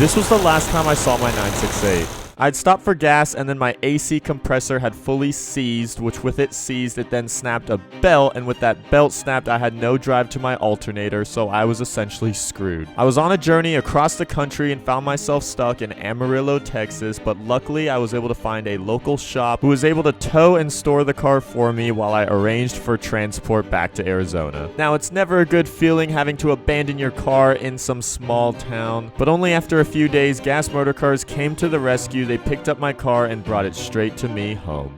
This was the last time I saw my 968. I'd stopped for gas and then my AC compressor had fully seized, which with it seized, it then snapped a belt, and with that belt snapped, I had no drive to my alternator, so I was essentially screwed. I was on a journey across the country and found myself stuck in Amarillo, Texas, but luckily I was able to find a local shop who was able to tow and store the car for me while I arranged for transport back to Arizona. Now, it's never a good feeling having to abandon your car in some small town, but only after a few days, Gas Motor Cars came to the rescue. They picked up my car and brought it straight to me home.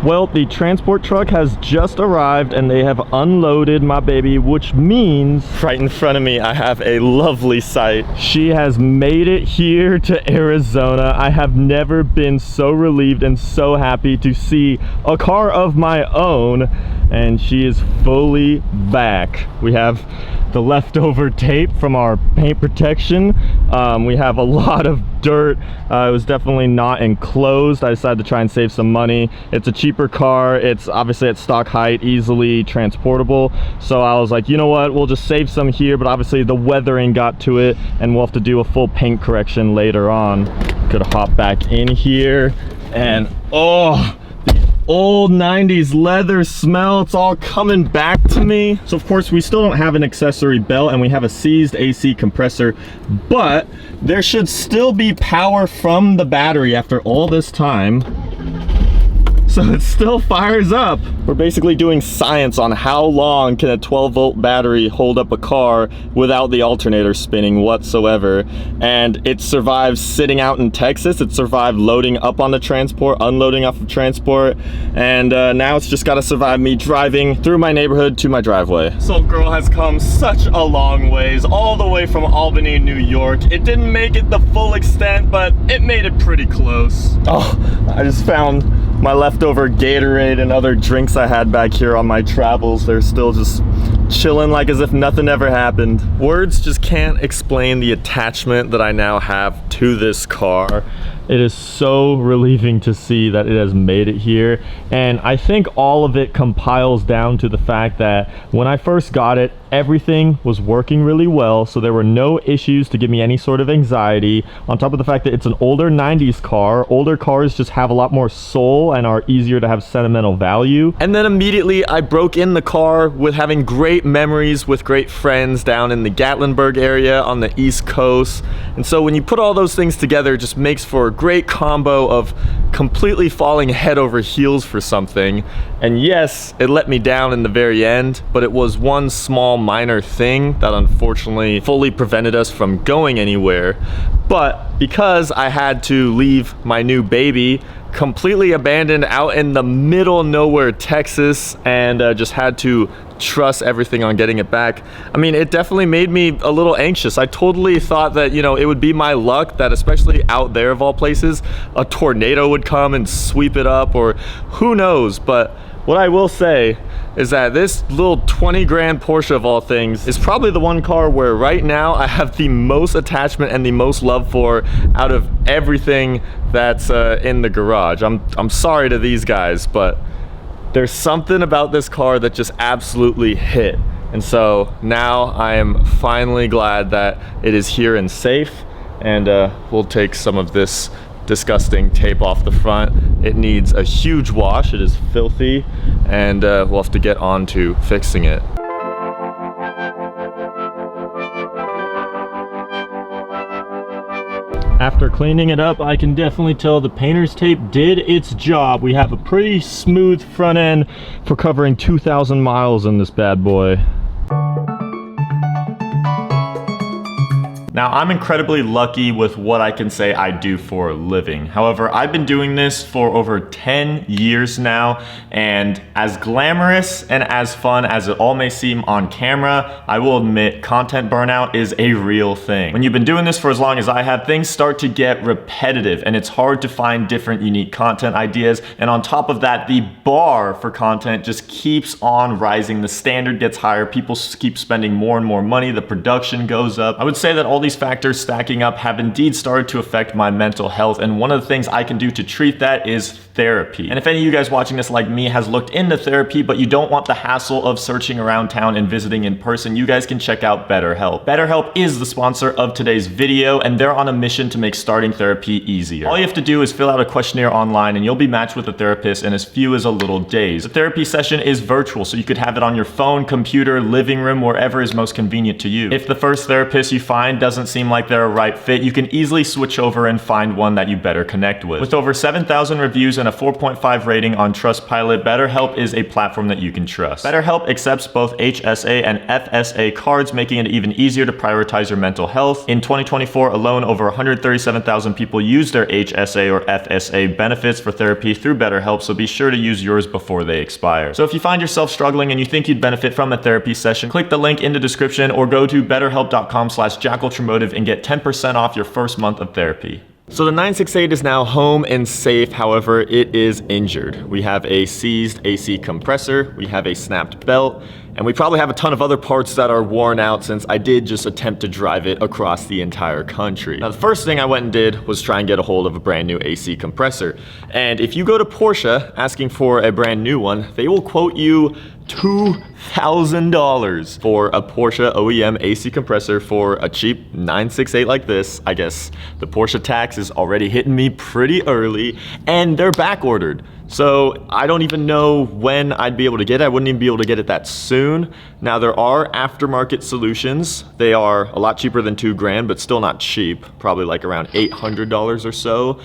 Well, the transport truck has just arrived and they have unloaded my baby, which means right in front of me I have a lovely sight. She has made it here to Arizona. I have never been so relieved and so happy to see a car of my own, and she is fully back. We have the leftover tape from our paint protection. We have a lot of dirt. It was definitely not enclosed. I decided to try and save some money. It's a cheaper car. It's obviously at stock height, easily transportable. So I was like, you know what, we'll just save some here, but obviously the weathering got to it and we'll have to do a full paint correction later on. Could hop back in here and oh, old 90s leather smell, it's all coming back to me. So of course we still don't have an accessory belt and we have a seized AC compressor, but there should still be power from the battery after all this time. So it still fires up. We're basically doing science on how long can a 12-volt battery hold up a car without the alternator spinning whatsoever. And it survives sitting out in Texas. It survived loading up on the transport, unloading off of transport, and now it's just got to survive me driving through my neighborhood to my driveway. This old girl has come such a long ways, all the way from Albany, New York. It didn't make it the full extent, but it made it pretty close. Oh, I just found my leftover Gatorade and other drinks I had back here on my travels. They're still just chilling like as if nothing ever happened. Words just can't explain the attachment that I now have to this car. It is so relieving to see that it has made it here, and I think all of it compiles down to the fact that when I first got it, everything was working really well, so there were no issues to give me any sort of anxiety. On top of the fact that it's an older 90s car, older cars just have a lot more soul and are easier to have sentimental value. And then immediately I broke in the car with having great memories with great friends down in the Gatlinburg area on the East Coast. And so when you put all those things together, it just makes for a great combo of completely falling head over heels for something. And yes, it let me down in the very end, but it was one small minor thing that unfortunately fully prevented us from going anywhere. But because I had to leave my new baby completely abandoned out in the middle of nowhere, Texas, and just had to trust everything on getting it back, I mean, it definitely made me a little anxious. I totally thought that, you know, it would be my luck that, especially out there of all places, a tornado would come and sweep it up, or who knows. But what I will say is that this little 20 grand Porsche of all things is probably the one car where right now I have the most attachment and the most love for out of everything that's in the garage. I'm sorry to these guys, but there's something about this car that just absolutely hit. And so now I am finally glad that it is here and safe, and we'll take some of this disgusting tape off the front. It needs a huge wash. It is filthy, and we'll have to get on to fixing it. After cleaning it up, I can definitely tell the painter's tape did its job. We have a pretty smooth front end for covering 2,000 miles in this bad boy. Now, I'm incredibly lucky with what I can say I do for a living. However, I've been doing this for over 10 years now, and as glamorous and as fun as it all may seem on camera, I will admit content burnout is a real thing. When you've been doing this for as long as I have, things start to get repetitive, and it's hard to find different unique content ideas. And on top of that, the bar for content just keeps on rising. The standard gets higher, people keep spending more and more money, the production goes up. I would say that all these factors stacking up have indeed started to affect my mental health, and one of the things I can do to treat that is therapy. And if any of you guys watching this like me has looked into therapy, but you don't want the hassle of searching around town and visiting in person, you guys can check out BetterHelp. BetterHelp is the sponsor of today's video, and they're on a mission to make starting therapy easier. All you have to do is fill out a questionnaire online and you'll be matched with a therapist in as few as a little days. The therapy session is virtual, so you could have it on your phone, computer, living room, wherever is most convenient to you. If the first therapist you find doesn't seem like they're a right fit, you can easily switch over and find one that you better connect with. With over 7,000 reviews and a 4.5 rating on Trustpilot, BetterHelp is a platform that you can trust. BetterHelp accepts both HSA and FSA cards, making it even easier to prioritize your mental health. In 2024 alone, over 137,000 people used their HSA or FSA benefits for therapy through BetterHelp, so be sure to use yours before they expire. So if you find yourself struggling and you think you'd benefit from a therapy session, click the link in the description or go to betterhelp.com/JackUltraMotive and get 10% off your first month of therapy. So the 968 is now home and safe, however, it is injured. We have a seized AC compressor, we have a snapped belt, and we probably have a ton of other parts that are worn out since I did just attempt to drive it across the entire country. Now the first thing I went and did was try and get a hold of a brand new AC compressor. And if you go to Porsche asking for a brand new one, they will quote you $2,000 for a Porsche OEM AC compressor for a cheap 968 like this. I guess the Porsche tax is already hitting me pretty early, and they're back ordered. So I don't even know when I'd be able to get it. I wouldn't even be able to get it that soon. Now there are aftermarket solutions. They are a lot cheaper than $2,000, but still not cheap. Probably like around $800 or so.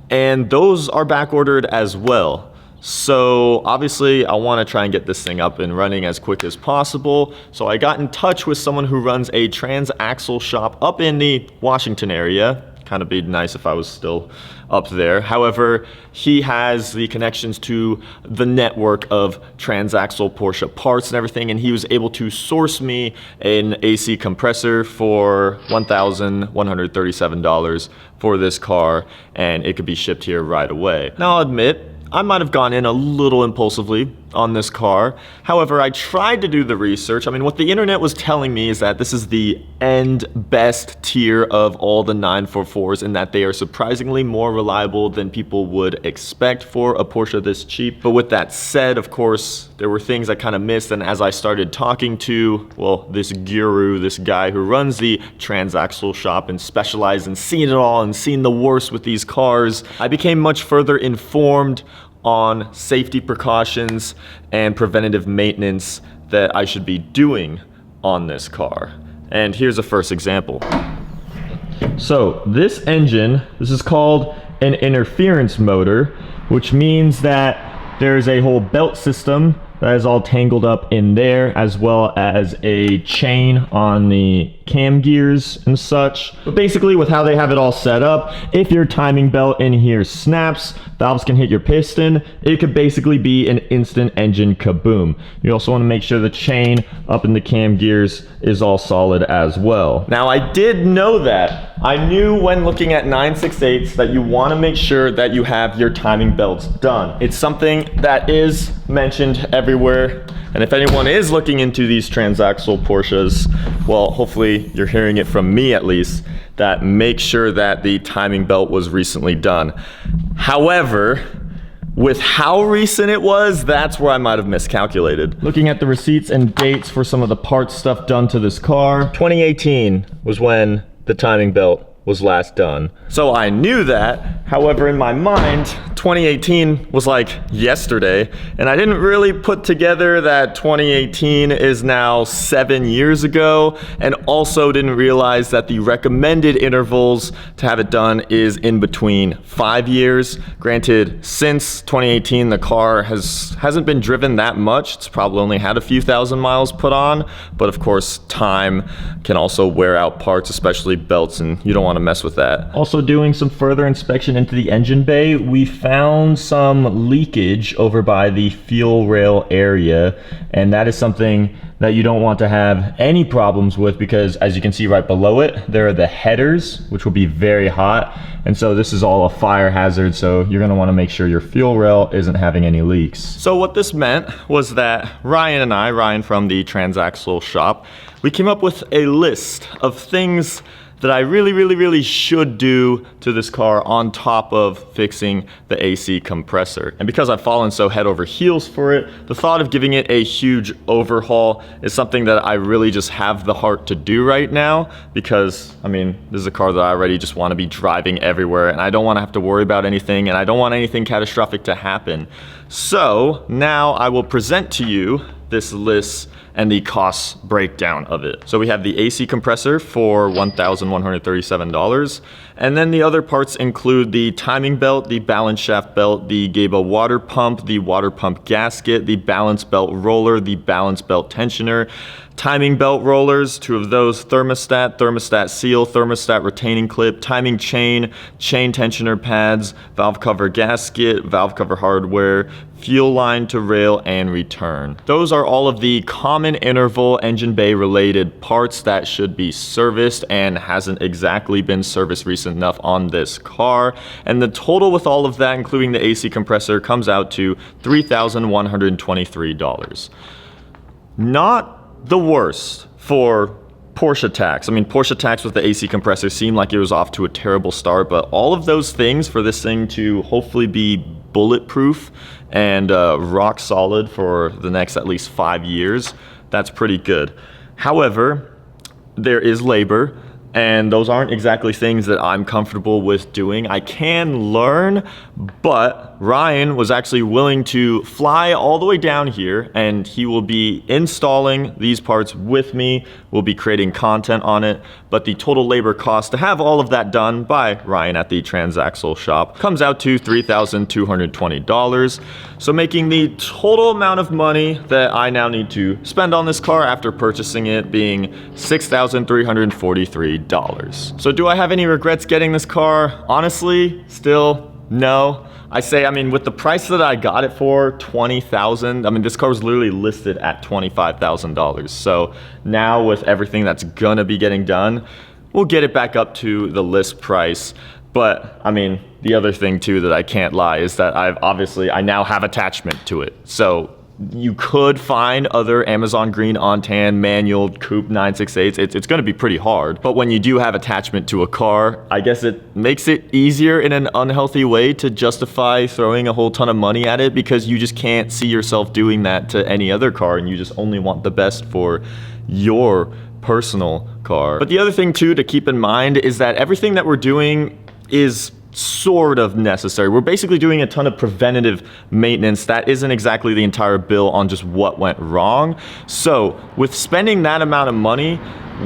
And those are back ordered as well. So obviously I want to try and get this thing up and running as quick as possible. So I got in touch with someone who runs a transaxle shop up in the Washington area. Kind of be nice if I was still up there. However, he has the connections to the network of transaxle Porsche parts and everything, and he was able to source me an AC compressor for $1,137 for this car, and it could be shipped here right away. Now I'll admit, I might have gone in a little impulsively on this car. However, I tried to do the research. I mean, what the internet was telling me is that this is the end best tier of all the 944s, and that they are surprisingly more reliable than people would expect for a Porsche this cheap. But with that said, of course, there were things I kind of missed, and as I started talking to, well, this guru, this guy who runs the transaxle shop and specializes in seeing it all and seeing the worst with these cars, I became much further informed on safety precautions and preventative maintenance that I should be doing on this car. And here's a first example. So this engine, this is called an interference motor, which means that there's a whole belt system that is all tangled up in there, as well as a chain on the cam gears and such. But basically, with how they have it all set up, if your timing belt in here snaps, valves can hit your piston. It could basically be an instant engine kaboom. You also want to make sure the chain up in the cam gears is all solid as well. Now I did know that. I knew when looking at 968s that you want to make sure that you have your timing belts done. It's something that is mentioned everywhere. And if anyone is looking into these transaxle Porsches, well, hopefully you're hearing it from me at least, that make sure that the timing belt was recently done. However, with how recent it was, that's where I might have miscalculated. Looking at the receipts and dates for some of the parts stuff done to this car, 2018 was when the timing belt was last done. So I knew that. However, in my mind, 2018 was like yesterday, and I didn't really put together that 2018 is now 7 years ago, and also didn't realize that the recommended intervals to have it done is in between 5 years. Granted, since 2018, the car hasn't been driven that much. It's probably only had a few thousand miles put on, but of course, time can also wear out parts, especially belts, and you don't want to mess with that. Also, doing some further inspection into the engine bay, we found some leakage over by the fuel rail area, and that is something that you don't want to have any problems with, because as you can see right below it, there are the headers, which will be very hot, and so this is all a fire hazard, so you're going to want to make sure your fuel rail isn't having any leaks. So what this meant was that Ryan from the transaxle shop, we came up with a list of things that I really should do to this car on top of fixing the AC compressor. And because I've fallen so head over heels for it, the thought of giving it a huge overhaul is something that I really just have the heart to do right now, because I mean, this is a car that I already just want to be driving everywhere, and I don't want to have to worry about anything, and I don't want anything catastrophic to happen. So now I will present to you this list and the cost breakdown of it. So we have the AC compressor for $1,137. And then the other parts include the timing belt, the balance shaft belt, the Gable water pump gasket, the balance belt roller, the balance belt tensioner, timing belt rollers, 2 of those, thermostat seal, thermostat retaining clip, timing chain tensioner pads, valve cover gasket, valve cover hardware, fuel line to rail, and return. Those are all of the common interval engine bay related parts that should be serviced and hasn't exactly been serviced recent enough on this car. And the total with all of that, including the AC compressor, comes out to $3,123. Not the worst for Porsche tax. I mean, Porsche tax with the AC compressor seemed like it was off to a terrible start, but all of those things for this thing to hopefully be bulletproof and rock solid for the next at least 5 years, that's pretty good. However, there is labor, and those aren't exactly things that I'm comfortable with doing. I can learn, but Ryan was actually willing to fly all the way down here, and he will be installing these parts with me. We'll be creating content on it, but the total labor cost to have all of that done by Ryan at the JackUltraMotive Shop comes out to $3,220. So making the total amount of money that I now need to spend on this car after purchasing it being $6,343. So do I have any regrets getting this car? Honestly, still no. I mean, with the price that I got it for, $20,000, I mean, this car was literally listed at $25,000. So now with everything that's gonna be getting done, we'll get it back up to the list price. But I mean, the other thing too that I can't lie is that I now have attachment to it. So you could find other Amazon green on tan manual coupe 968s. It's going to be pretty hard, but when you do have attachment to a car, I guess it makes it easier in an unhealthy way to justify throwing a whole ton of money at it, because you just can't see yourself doing that to any other car, and you just only want the best for your personal car. But the other thing too to keep in mind is that everything that we're doing is sort of necessary. We're basically doing a ton of preventative maintenance that isn't exactly the entire bill on just what went wrong. So with spending that amount of money,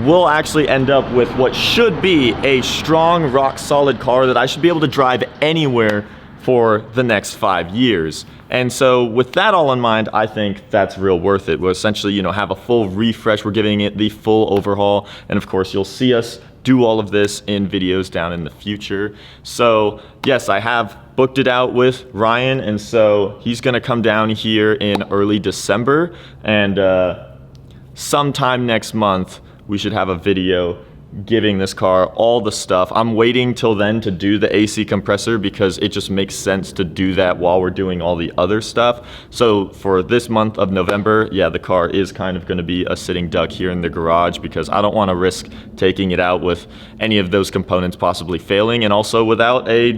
we'll actually end up with what should be a strong, rock solid car that I should be able to drive anywhere for the next 5 years. And so with that all in mind, I think that's real worth it. We'll essentially, have a full refresh. We're giving it the full overhaul. And of course, you'll see us do all of this in videos down in the future. So yes, I have booked it out with Ryan, and so he's gonna come down here in early December, and sometime next month we should have a video giving this car all the stuff. I'm waiting till then to do the AC compressor because it just makes sense to do that while we're doing all the other stuff. So for this month of November, yeah, the car is kind of going to be a sitting duck here in the garage because I don't want to risk taking it out with any of those components possibly failing, and also without a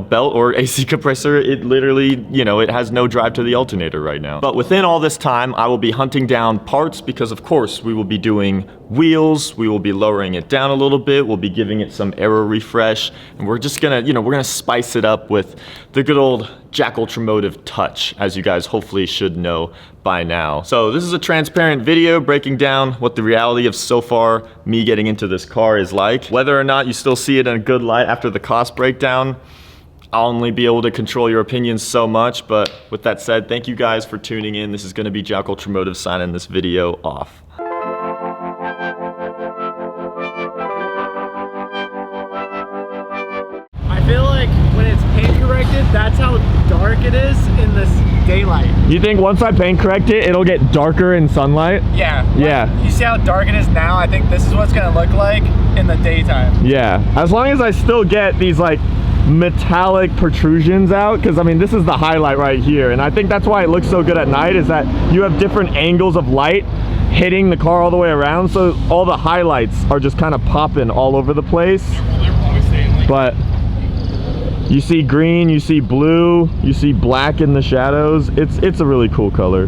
belt or AC compressor, it literally it has no drive to the alternator right now. But within all this time, I will be hunting down parts because of course we will be doing wheels, we will be lowering it down a little bit, we'll be giving it some aero refresh, and we're just gonna, we're gonna spice it up with the good old JackUltraMotive touch, as you guys hopefully should know by now. So this is a transparent video breaking down what the reality of so far me getting into this car is like. Whether or not you still see it in a good light after the cost breakdown, I'll only be able to control your opinions so much, but with that said, thank you guys for tuning in. This is gonna be JackUltraMotive signing this video off. I feel like when it's paint corrected, that's how dark it is in this daylight. You think once I paint correct it, it'll get darker in sunlight? Yeah. Yeah. You see how dark it is now? I think this is what's gonna look like in the daytime. Yeah. As long as I still get these like metallic protrusions out, because I mean this is the highlight right here, and I think that's why it looks so good at night, is that you have different angles of light hitting the car all the way around, so all the highlights are just kind of popping all over the place. But you see green, you see blue, you see black in the shadows. It's a really cool color.